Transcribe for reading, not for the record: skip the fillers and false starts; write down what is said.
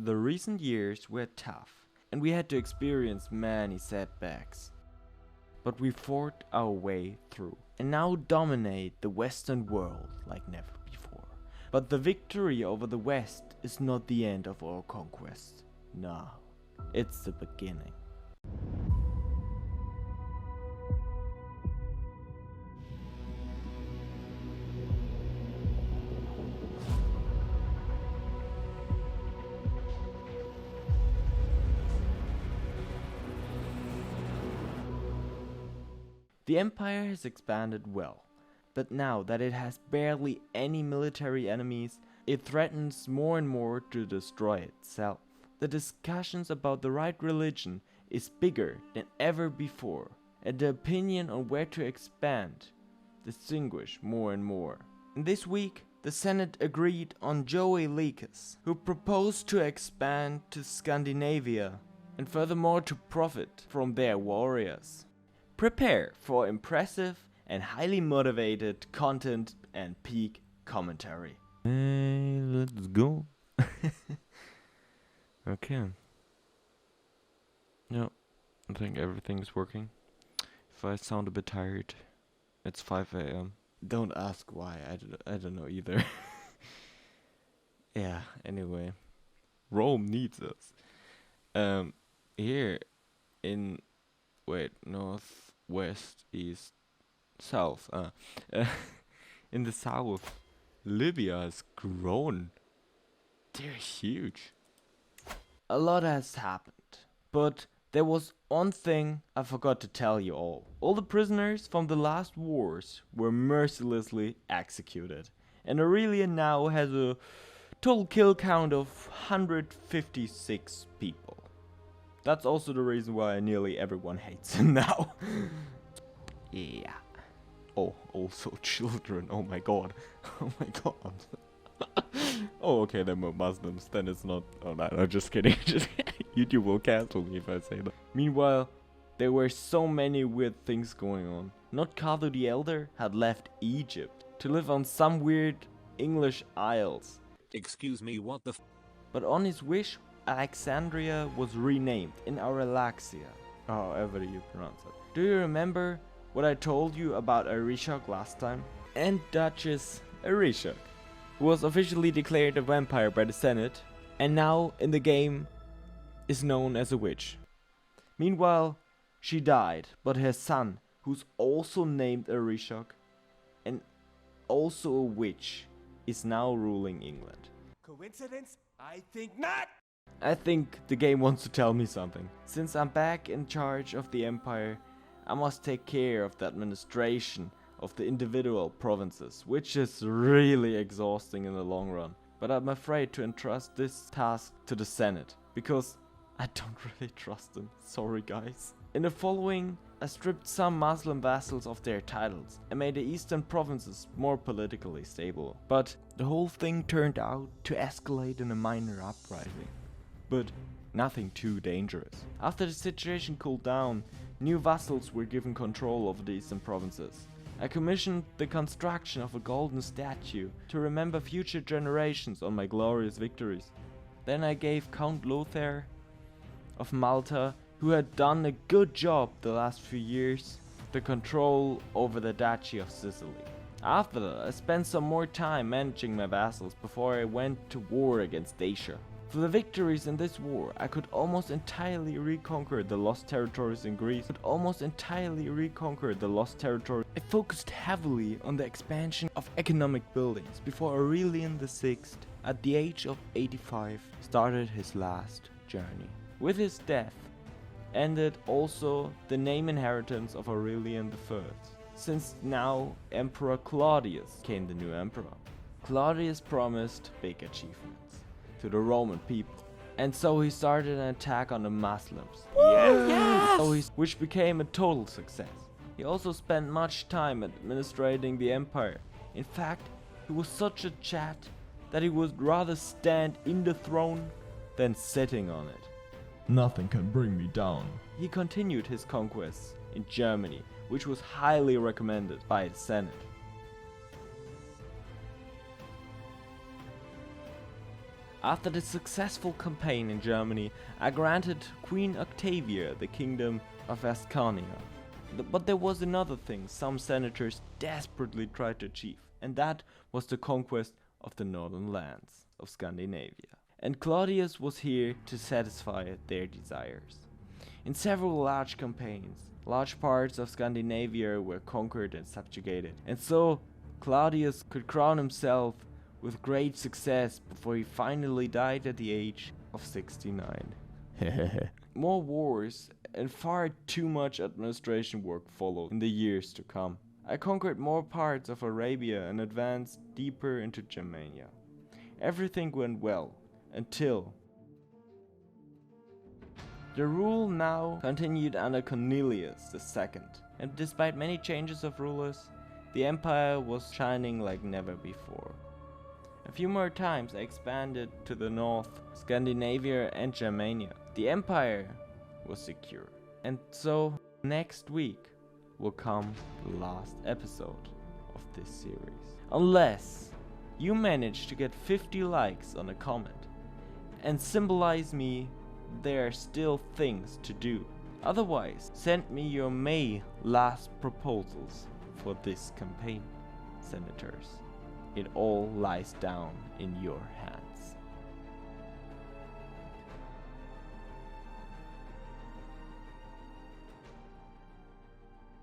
The recent years were tough, and we had to experience many setbacks. But we fought our way through, and now dominate the Western world like never before. But the victory over the West is not the end of our conquest. No, it's the beginning. The empire has expanded well, but now that it has barely any military enemies, it threatens more and more to destroy itself. The discussions about the right religion is bigger than ever before, and the opinion on where to expand distinguish more and more. And this week, the Senate agreed on Aurelius, who proposed to expand to Scandinavia and furthermore to profit from their warriors. Prepare for impressive and highly motivated content and peak commentary. Hey, let's go. Okay. Yeah, I think everything's working. If I sound a bit tired, it's 5 a.m. Don't ask why, I don't know either. Yeah, anyway. Rome needs us. Here in... Wait, north, west, east, south. In the south, Libya has grown. They're huge. A lot has happened, but there was one thing I forgot to tell you all. All the prisoners from the last wars were mercilessly executed, and Aurelian now has a total kill count of 156 people. That's also the reason why nearly everyone hates him now. Yeah. Oh, also children. Oh my god. Oh my god. Oh, okay, they're Muslims. Then it's not. Oh no, just kidding. YouTube will cancel me if I say that. Meanwhile, there were so many weird things going on. Not Carlo the Elder had left Egypt to live on some weird English isles. Excuse me, what the But on his wish, Alexandria was renamed in Aurelaxia, however you pronounce it. Do you remember what I told you about Arishok last time? And Duchess Arishok, who was officially declared a vampire by the Senate, and now in the game is known as a witch. Meanwhile, she died, but her son, who's also named Arishok, and also a witch, is now ruling England. Coincidence? I think not! I think the game wants to tell me something. Since I'm back in charge of the empire, I must take care of the administration of the individual provinces, which is really exhausting in the long run. But I'm afraid to entrust this task to the Senate, because I don't really trust them. Sorry guys. In the following, I stripped some Muslim vassals of their titles and made the eastern provinces more politically stable. But the whole thing turned out to escalate in a minor uprising. But nothing too dangerous. After the situation cooled down, new vassals were given control over the eastern provinces. I commissioned the construction of a golden statue to remember future generations on my glorious victories. Then I gave Count Lothar of Malta, who had done a good job the last few years, the control over the Duchy of Sicily. After that, I spent some more time managing my vassals before I went to war against Dacia. For the victories in this war, I could almost entirely reconquer the lost territories in Greece. I focused heavily on the expansion of economic buildings before Aurelian VI, at the age of 85, started his last journey. With his death, ended also the name inheritance of Aurelian I, since now Emperor Claudius became the new emperor. Claudius promised big achievements to the Roman people, and so he started an attack on the Muslims, which became a total success. He also spent much time administrating the empire. In fact, he was such a chat that he would rather stand in the throne than sitting on it. Nothing can bring me down. He continued his conquests in Germany, which was highly recommended by the Senate. After the successful campaign in Germany, I granted Queen Octavia the kingdom of Ascania. But there was another thing some senators desperately tried to achieve, and that was the conquest of the northern lands of Scandinavia. And Claudius was here to satisfy their desires. In several large campaigns, large parts of Scandinavia were conquered and subjugated, and so Claudius could crown himself with great success before he finally died at the age of 69. More wars and far too much administration work followed in the years to come. I conquered more parts of Arabia and advanced deeper into Germania. Everything went well until the rule now continued under Cornelius II, and despite many changes of rulers, the empire was shining like never before. A few more times I expanded to the north, Scandinavia and Germania. The empire was secure. And so next week will come the last episode of this series. Unless you manage to get 50 likes on a comment and symbolize me there are still things to do. Otherwise, send me your May last proposals for this campaign, senators. It all lies down in your hands.